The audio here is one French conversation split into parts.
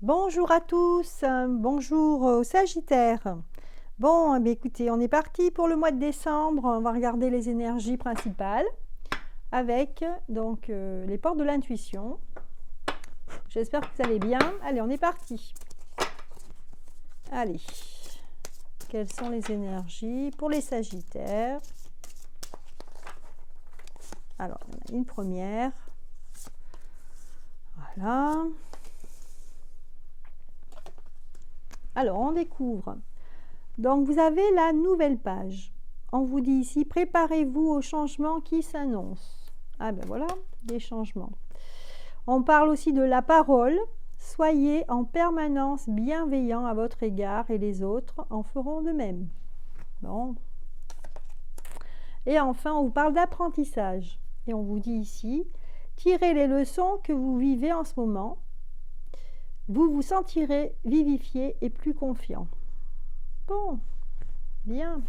Bonjour à tous, bonjour aux Sagittaires. Bon, eh bien, écoutez, on est parti pour le mois de décembre. On va regarder les énergies principales avec donc les portes de l'intuition. J'espère que vous allez bien. Allez, on est parti. Allez, quelles sont les énergies pour les Sagittaires? Alors, il y en a une première. Voilà. Alors, on découvre. Donc, vous avez la nouvelle page. On vous dit ici, préparez-vous aux changements qui s'annoncent. Ah ben voilà, des changements. On parle aussi de la parole. Soyez en permanence bienveillant à votre égard et les autres en feront de même. Bon. Et enfin, on vous parle d'apprentissage. Et on vous dit ici, tirez les leçons que vous vivez en ce moment. Vous vous sentirez vivifié et plus confiant. Bon, bien.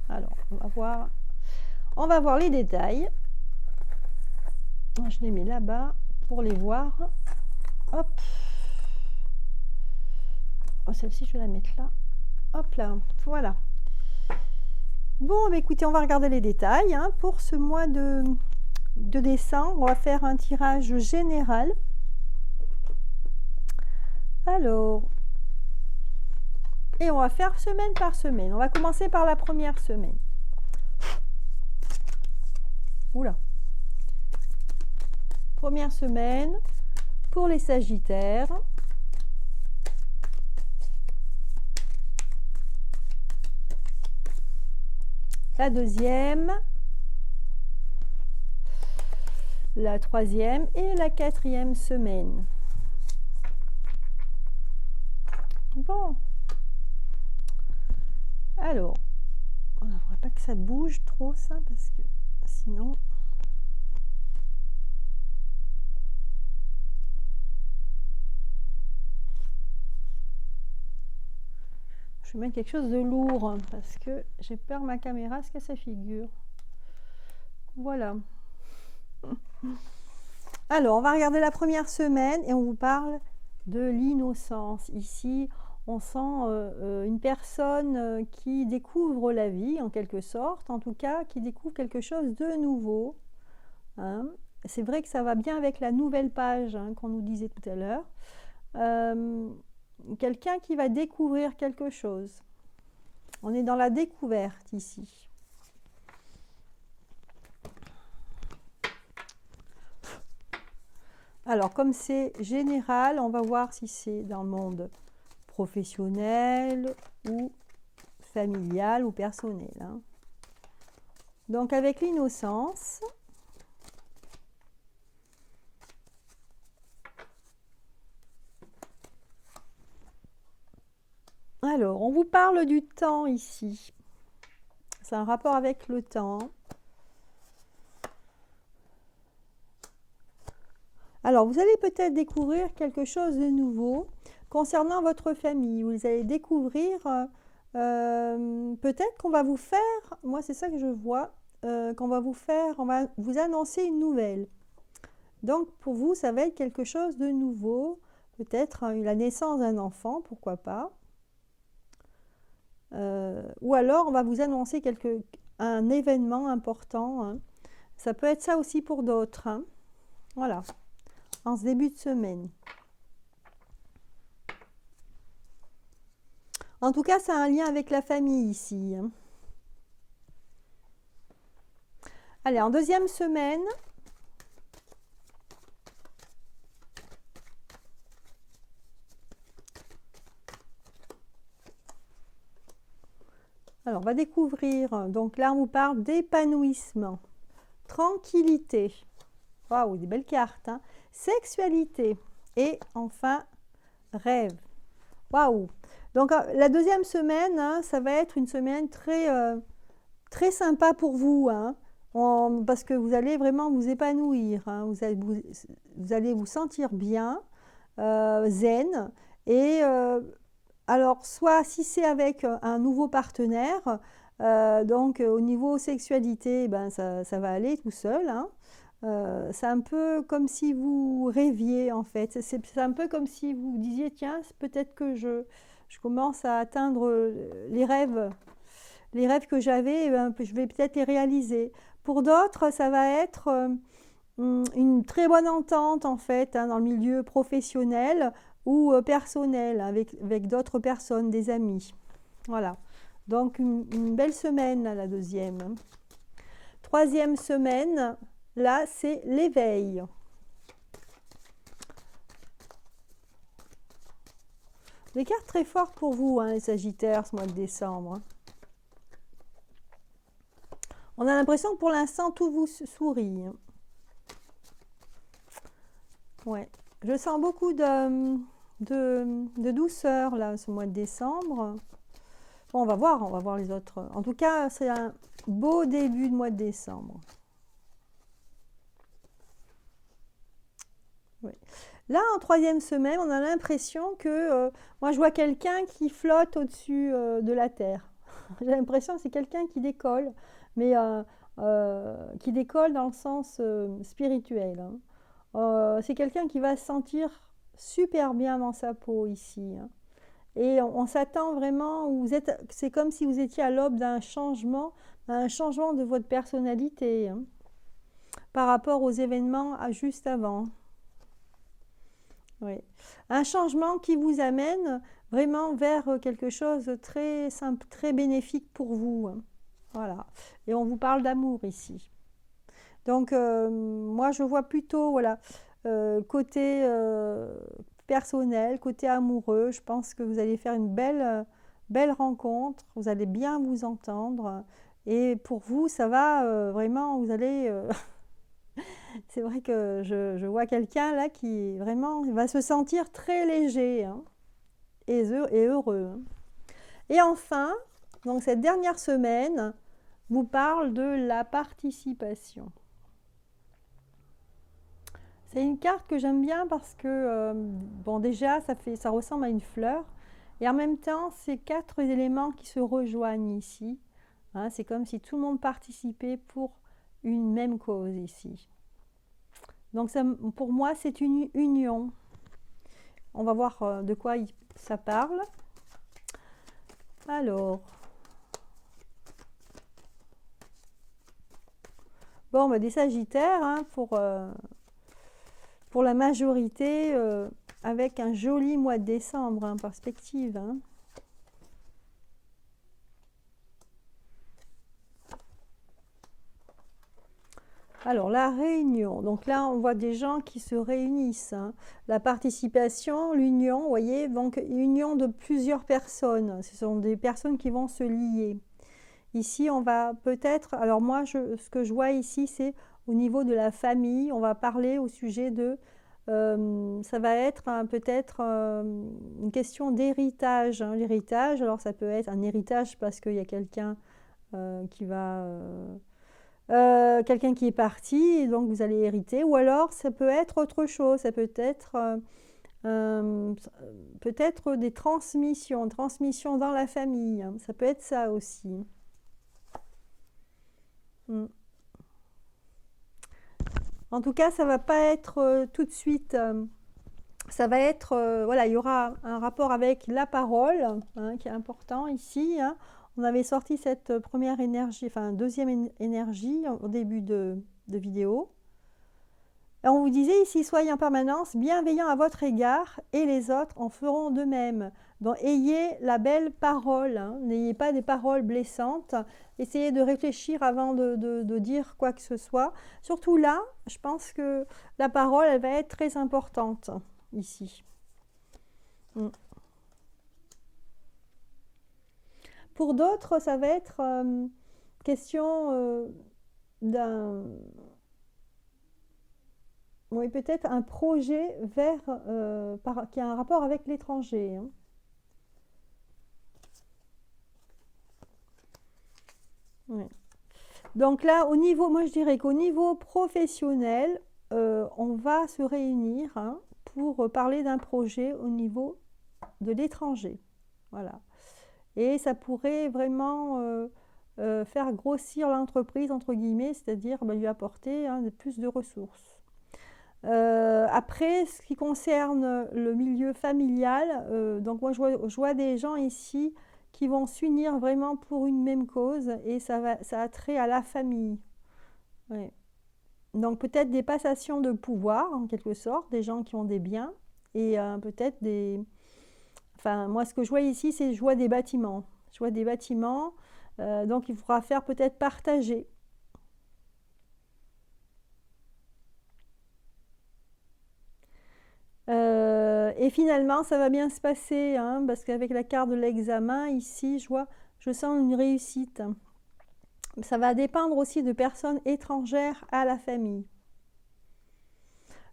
Alors, on va voir les détails. Je les mets là-bas pour les voir. Hop. Oh, celle-ci, je vais la mettre là. Hop là, voilà. Bon, bah écoutez, on va regarder les détails. Hein. Pour ce mois de décembre, on va faire un tirage général. Alors, et on va faire semaine par semaine. On va commencer par la première semaine. Oula. Première semaine pour les Sagittaires. La deuxième, la troisième et la quatrième semaine. Bon. Alors, on ne devrait pas que ça bouge trop ça parce que sinon... Je vais mettre quelque chose de lourd hein, parce que j'ai peur ma caméra se casse la figure. Voilà. Alors, on va regarder la première semaine et on vous parle de l'innocence. Ici, on sent une personne qui découvre la vie en quelque sorte, en tout cas qui découvre quelque chose de nouveau. Hein. C'est vrai que ça va bien avec la nouvelle page hein, qu'on nous disait tout à l'heure. Quelqu'un qui va découvrir quelque chose. On est dans la découverte ici. Alors, comme c'est général, on va voir si c'est dans le monde professionnel ou familial ou personnel. Hein. Donc, avec l'innocence, alors, on vous parle du temps ici. C'est un rapport avec le temps. Alors, vous allez peut-être découvrir quelque chose de nouveau concernant votre famille. Vous allez découvrir, peut-être qu'on va vous faire, moi c'est ça que je vois, qu'on va vous faire, on va vous annoncer une nouvelle. Donc, pour vous, ça va être quelque chose de nouveau. Peut-être la naissance d'un enfant, pourquoi pas. Ou alors, on va vous annoncer un événement important. Hein. Ça peut être ça aussi pour d'autres. Hein. Voilà. En ce début de semaine. En tout cas, ça a un lien avec la famille ici. Allez, en deuxième semaine, alors on va découvrir, donc là on vous parle d'épanouissement, tranquillité, waouh, des belles cartes, hein. Sexualité et enfin rêve. Waouh! Donc la deuxième semaine, hein, ça va être une semaine très sympa pour vous, hein, parce que vous allez vraiment vous épanouir, hein, vous allez vous sentir bien, zen, et alors soit si c'est avec un nouveau partenaire, donc au niveau sexualité, ben, ça va aller tout seul, hein. c'est un peu comme si vous rêviez en fait. C'est un peu comme si vous disiez, tiens, peut-être que je commence à atteindre les rêves que j'avais, je vais peut-être les réaliser. Pour d'autres, ça va être une très bonne entente en fait, hein, dans le milieu professionnel ou personnel avec d'autres personnes, des amis. Voilà. Donc une belle semaine, là, la deuxième. Troisième semaine, là, c'est l'éveil. Des cartes très fortes pour vous, hein, les Sagittaires, ce mois de décembre. On a l'impression que pour l'instant, tout vous sourit. Ouais. Je sens beaucoup de douceur, là, ce mois de décembre. Bon, on va voir les autres. En tout cas, c'est un beau début de mois de décembre. Oui. Là, en troisième semaine, on a l'impression que... moi, je vois quelqu'un qui flotte au-dessus de la Terre. J'ai l'impression que c'est quelqu'un qui décolle, mais qui décolle dans le sens spirituel. Hein. C'est quelqu'un qui va se sentir super bien dans sa peau ici. Hein. Et on s'attend vraiment, c'est comme si vous étiez à l'aube d'un changement de votre personnalité, hein, par rapport aux événements juste avant. Oui. Un changement qui vous amène vraiment vers quelque chose de très simple, très bénéfique pour vous. Hein. Voilà. Et on vous parle d'amour ici. Donc, moi, je vois plutôt, voilà, côté personnel, côté amoureux. Je pense que vous allez faire une belle rencontre. Vous allez bien vous entendre. Et pour vous, ça va vraiment, vous allez... c'est vrai que je vois quelqu'un là qui vraiment va se sentir très léger, hein, et heureux. Hein. Et enfin, donc cette dernière semaine vous parle de la participation. C'est une carte que j'aime bien parce que, bon, déjà, ça ressemble à une fleur. Et en même temps, c'est 4 éléments qui se rejoignent ici. Hein, c'est comme si tout le monde participait pour une même cause ici. Donc, ça, pour moi, c'est une union. On va voir de quoi ça parle. Alors... Bon, bah, des Sagittaires, hein, pour la majorité, avec un joli mois de décembre, en perspective. Hein. Alors, la réunion. Donc là, on voit des gens qui se réunissent. Hein. La participation, l'union, vous voyez, donc union de plusieurs personnes. Ce sont des personnes qui vont se lier. Ici, on va peut-être... Alors moi, ce que je vois ici, c'est au niveau de la famille. On va parler au sujet de... ça va être peut-être une question d'héritage. Hein. L'héritage, alors ça peut être un héritage parce qu'il y a quelqu'un qui va... quelqu'un qui est parti, et donc vous allez hériter. Ou alors, ça peut être autre chose. Ça peut être... peut-être des transmissions dans la famille. Hein. Ça peut être ça aussi. En tout cas, ça va pas être tout de suite. Ça va être, voilà, il y aura un rapport avec la parole, hein, qui est important ici. Hein. On avait sorti cette première énergie, enfin deuxième énergie au début de vidéo. Et on vous disait ici, soyez en permanence bienveillants à votre égard et les autres en feront de même. Donc, ayez la belle parole, hein. N'ayez pas des paroles blessantes. Essayez de réfléchir avant de dire quoi que ce soit. Surtout là, je pense que la parole, elle va être très importante ici. Pour d'autres, ça va être question d'un... Oui, peut-être un projet qui a un rapport avec l'étranger. Hein. Oui. Donc là, moi je dirais qu'au niveau professionnel, on va se réunir, hein, pour parler d'un projet au niveau de l'étranger. Voilà. Et ça pourrait vraiment faire grossir l'entreprise, entre guillemets, c'est-à-dire lui apporter plus de ressources. Après, ce qui concerne le milieu familial, donc moi je vois des gens ici qui vont s'unir vraiment pour une même cause et ça a trait à la famille. Ouais. Donc peut-être des passations de pouvoir en quelque sorte, des gens qui ont des biens et peut-être des... Enfin, moi ce que je vois ici, c'est je vois des bâtiments. Je vois des bâtiments, donc il faudra faire peut-être partager. Et finalement, ça va bien se passer, hein, parce qu'avec la carte de l'examen, ici, je sens une réussite. Ça va dépendre aussi de personnes étrangères à la famille.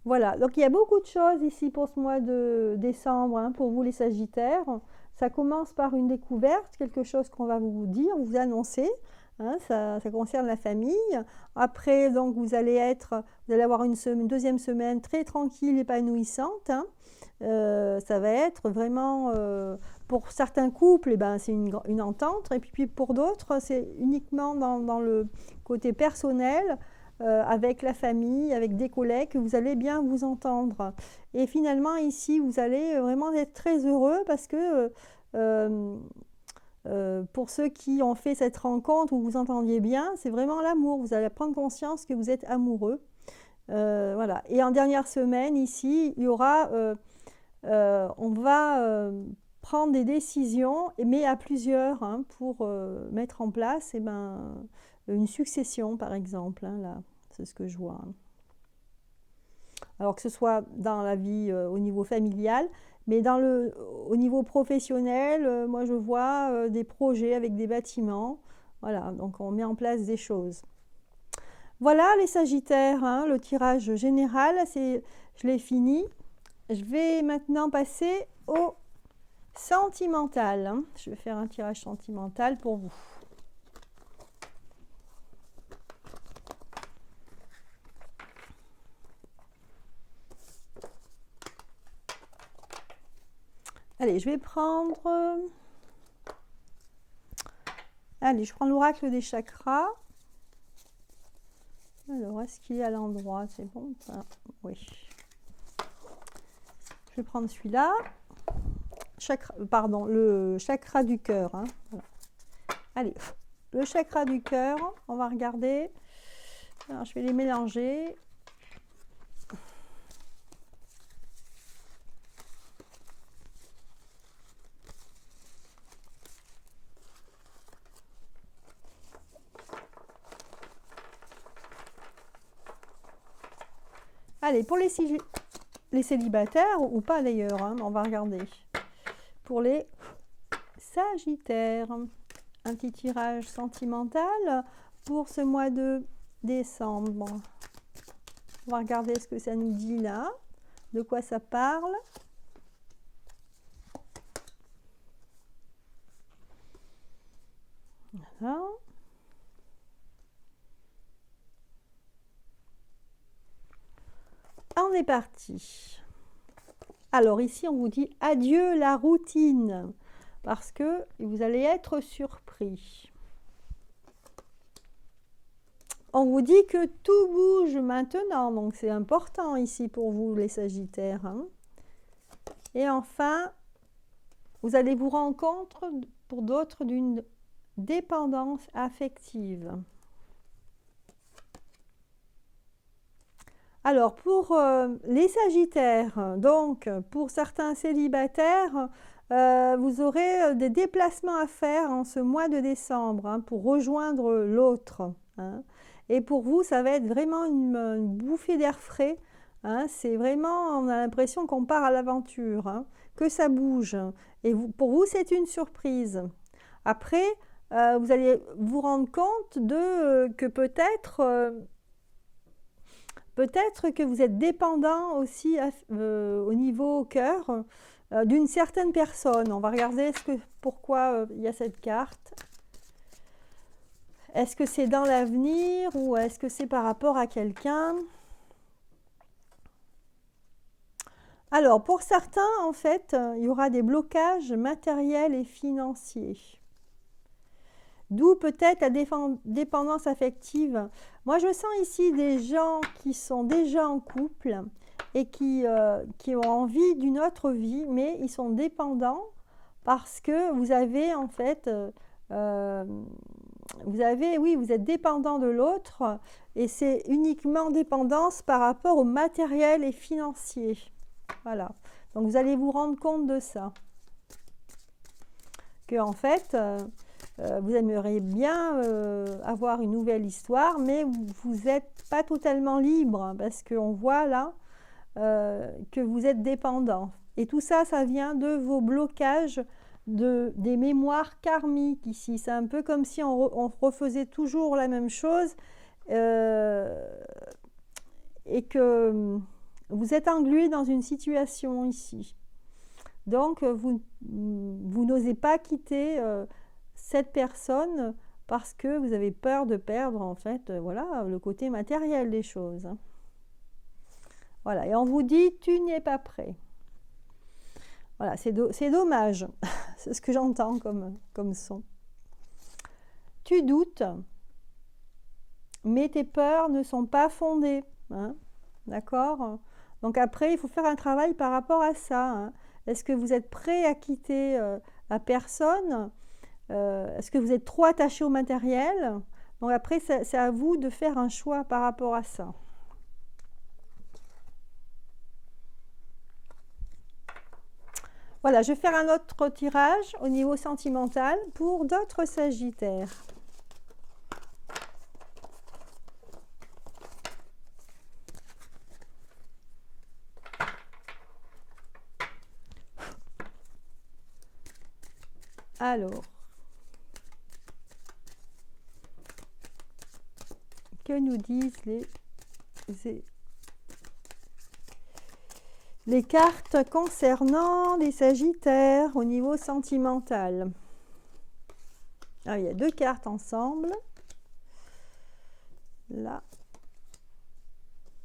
Voilà, donc il y a beaucoup de choses ici pour ce mois de décembre, hein, pour vous les Sagittaires. Ça commence par une découverte, quelque chose qu'on va vous dire, vous annoncer. Hein, ça concerne la famille. Après, donc, vous allez avoir une deuxième semaine très tranquille, épanouissante. Hein. Ça va être vraiment, pour certains couples, eh ben, c'est une entente. Et puis pour d'autres, c'est uniquement dans le côté personnel, avec la famille, avec des collègues, que vous allez bien vous entendre. Et finalement, ici, vous allez vraiment être très heureux parce que pour ceux qui ont fait cette rencontre où vous entendiez bien, c'est vraiment l'amour. Vous allez prendre conscience que vous êtes amoureux. Voilà. Et en dernière semaine, ici, il y aura, on va prendre des décisions, mais à plusieurs, hein, pour mettre en place une succession, par exemple. Hein, là, c'est ce que je vois. Hein. Alors que ce soit dans la vie au niveau familial, mais au niveau professionnel, moi je vois des projets avec des bâtiments. Voilà, donc on met en place des choses. Voilà les Sagittaires, hein, le tirage général, je l'ai fini. Je vais maintenant passer au sentimental. Hein. Je vais faire un tirage sentimental pour vous. Allez, je vais prendre... Allez, je prends l'oracle des chakras. Alors, est-ce qu'il est à l'endroit? C'est bon, ça? Oui. Je vais prendre celui-là. Pardon, le chakra du cœur. Hein. Voilà. Allez, le chakra du cœur, on va regarder. Alors, je vais les mélanger. Allez, pour les célibataires, ou pas d'ailleurs, hein, on va regarder. Pour les Sagittaires, un petit tirage sentimental pour ce mois de décembre. On va regarder ce que ça nous dit là, de quoi ça parle. Voilà. On est parti. Alors ici, on vous dit adieu la routine, parce que vous allez être surpris. On vous dit que tout bouge maintenant, donc c'est important ici pour vous les Sagittaires. Hein. Et enfin, vous allez vous rendre compte pour d'autres d'une dépendance affective. Alors, pour les Sagittaires, donc pour certains célibataires, vous aurez des déplacements à faire en ce mois de décembre, hein, pour rejoindre l'autre. Hein. Et pour vous, ça va être vraiment une bouffée d'air frais. Hein. C'est vraiment, on a l'impression qu'on part à l'aventure, hein, que ça bouge. Et pour vous, c'est une surprise. Après, vous allez vous rendre compte que peut-être que vous êtes dépendant aussi au niveau cœur d'une certaine personne. On va regarder pourquoi il y a cette carte. Est-ce que c'est dans l'avenir ou est-ce que c'est par rapport à quelqu'un? Alors, pour certains, en fait, il y aura des blocages matériels et financiers. D'où peut-être la dépendance affective. Moi, je sens ici des gens qui sont déjà en couple et qui ont envie d'une autre vie, mais ils sont dépendants parce que vous avez en fait, oui, vous êtes dépendant de l'autre et c'est uniquement dépendance par rapport au matériel et financier. Voilà. Donc, vous allez vous rendre compte de ça. Que en fait, vous aimeriez bien avoir une nouvelle histoire, mais vous n'êtes pas totalement libre parce qu'on voit là que vous êtes dépendant. Et tout ça, ça vient de vos blocages, des mémoires karmiques ici. C'est un peu comme si on refaisait toujours la même chose et que vous êtes englué dans une situation ici. Donc, vous n'osez pas quitter cette personne parce que vous avez peur de perdre, en fait, voilà, le côté matériel des choses. Voilà, et on vous dit, tu n'es pas prêt. Voilà, c'est dommage. C'est ce que j'entends comme son. Tu doutes, mais tes peurs ne sont pas fondées. Hein, d'accord? Donc après, il faut faire un travail par rapport à ça. Hein. Est-ce que vous êtes prêt à quitter la personne? Est-ce que vous êtes trop attaché au matériel? Donc après, c'est à vous de faire un choix par rapport à ça. Voilà, je vais faire un autre tirage au niveau sentimental pour d'autres Sagittaires. Alors, que nous disent les cartes concernant les Sagittaires au niveau sentimental? Ah, il y a deux cartes ensemble. Là,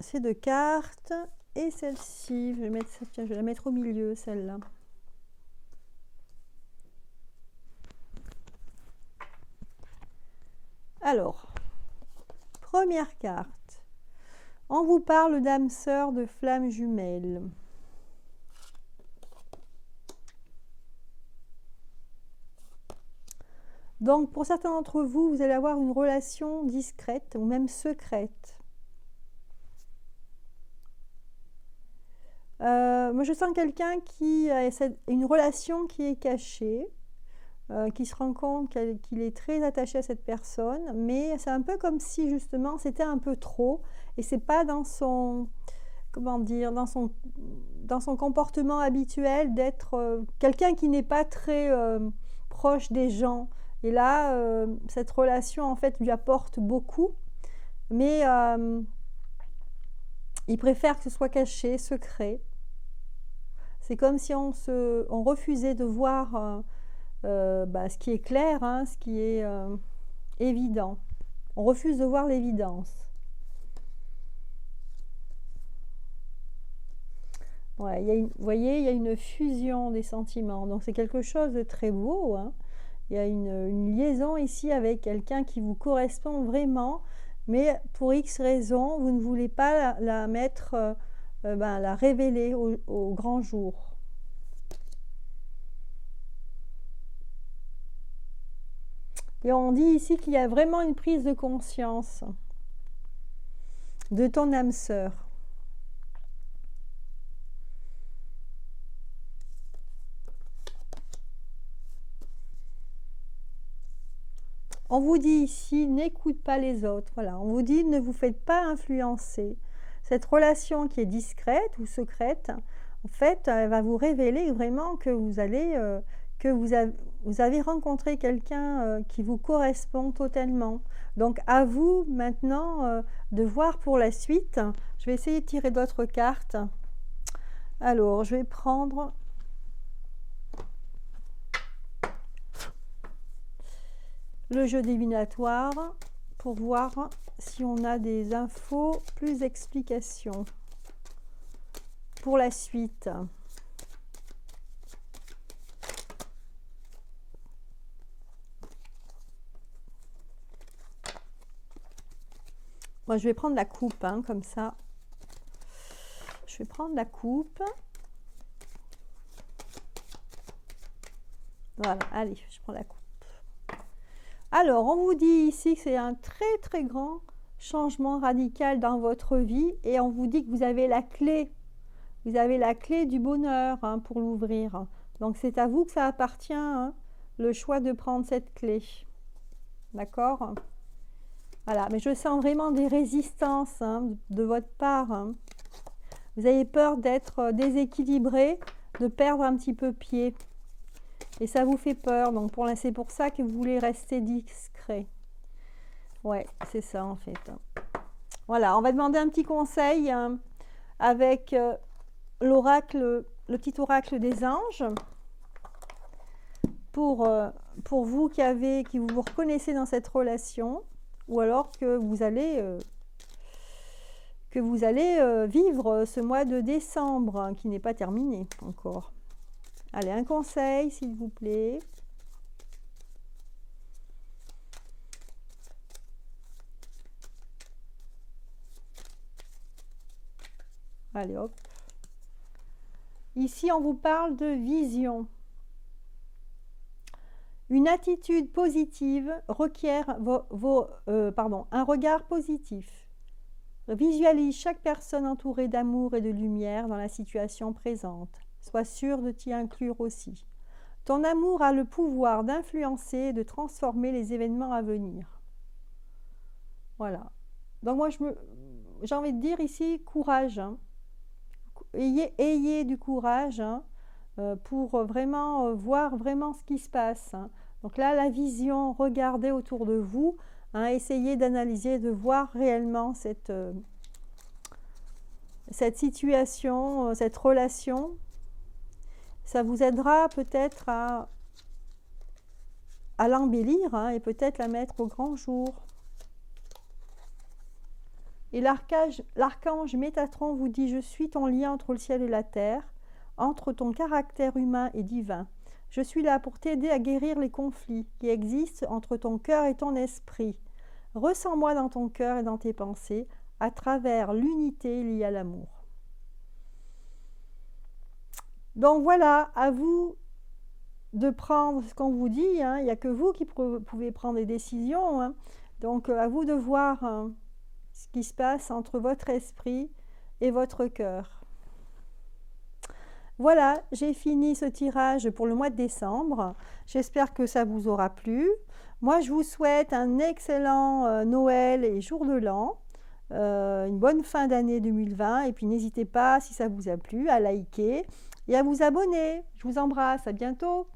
ces deux cartes et celle-ci. Je vais la mettre au milieu, celle-là. Alors, première carte. On vous parle d'âme sœur de flamme jumelle. Donc, pour certains d'entre vous, vous allez avoir une relation discrète ou même secrète. Moi, je sens quelqu'un qui a une relation qui est cachée, qui se rend compte qu'il est très attaché à cette personne, mais c'est un peu comme si justement c'était un peu trop et c'est pas dans son, comment dire, dans son comportement habituel d'être quelqu'un qui n'est pas très proche des gens. Et là, cette relation en fait lui apporte beaucoup, mais il préfère que ce soit caché, secret. C'est comme si on refusait de voir ce qui est clair, hein, ce qui est évident. On refuse de voir l'évidence. Ouais, vous voyez, il y a une fusion des sentiments. Donc c'est quelque chose de très beau. Hein. Il y a une liaison ici avec quelqu'un qui vous correspond vraiment, mais pour X raisons, vous ne voulez pas la mettre, la révéler au grand jour. Et on dit ici qu'il y a vraiment une prise de conscience de ton âme sœur. On vous dit ici, n'écoute pas les autres. Voilà, on vous dit, ne vous faites pas influencer. Cette relation qui est discrète ou secrète, en fait, elle va vous révéler vraiment que vous avez rencontré quelqu'un qui vous correspond totalement. Donc, à vous maintenant de voir pour la suite. Je vais essayer de tirer d'autres cartes. Alors, je vais prendre le jeu divinatoire pour voir si on a des infos, plus d'explications pour la suite. Moi, je vais prendre la coupe, hein, comme ça. Je vais prendre la coupe. Voilà, allez, je prends la coupe. Alors, on vous dit ici que c'est un très très grand changement radical dans votre vie et on vous dit que vous avez la clé. Vous avez la clé du bonheur, hein, pour l'ouvrir. Donc, c'est à vous que ça appartient, hein, le choix de prendre cette clé. D'accord? Voilà, mais je sens vraiment des résistances, hein, de votre part, hein. Vous avez peur d'être déséquilibré, de perdre un petit peu pied. Et ça vous fait peur. Donc c'est pour ça que vous voulez rester discret. Ouais, c'est ça en fait. Voilà, on va demander un petit conseil, hein, avec l'oracle, le petit oracle des anges. Pour vous qui vous reconnaissez dans cette relation, ou alors que vous allez vivre ce mois de décembre, hein, qui n'est pas terminé encore. Allez, un conseil, s'il vous plaît. Allez, hop. Ici, on vous parle de vision. Une attitude positive requiert un regard positif. Visualise chaque personne entourée d'amour et de lumière dans la situation présente. Sois sûr de t'y inclure aussi. Ton amour a le pouvoir d'influencer et de transformer les événements à venir. Voilà. Donc moi, j'ai envie de dire ici, courage, hein. Ayez du courage, hein, pour vraiment voir vraiment ce qui se passe, hein. Donc là, la vision, regardez autour de vous, hein, essayez d'analyser, de voir réellement cette situation, cette relation. Ça vous aidera peut-être à l'embellir, hein, et peut-être la mettre au grand jour. Et l'archange Métatron vous dit: je suis ton lien entre le ciel et la terre, entre ton caractère humain et divin. Je suis là pour t'aider à guérir les conflits qui existent entre ton cœur et ton esprit. Ressens-moi dans ton cœur et dans tes pensées, à travers l'unité liée à l'amour. Donc voilà, à vous de prendre ce qu'on vous dit, hein. Il n'y a que vous qui pouvez prendre des décisions, hein. Donc à vous de voir, hein, ce qui se passe entre votre esprit et votre cœur. Voilà, j'ai fini ce tirage pour le mois de décembre. J'espère que ça vous aura plu. Moi, je vous souhaite un excellent Noël et jour de l'an, une bonne fin d'année 2020. Et puis n'hésitez pas, si ça vous a plu, à liker et à vous abonner. Je vous embrasse, à bientôt.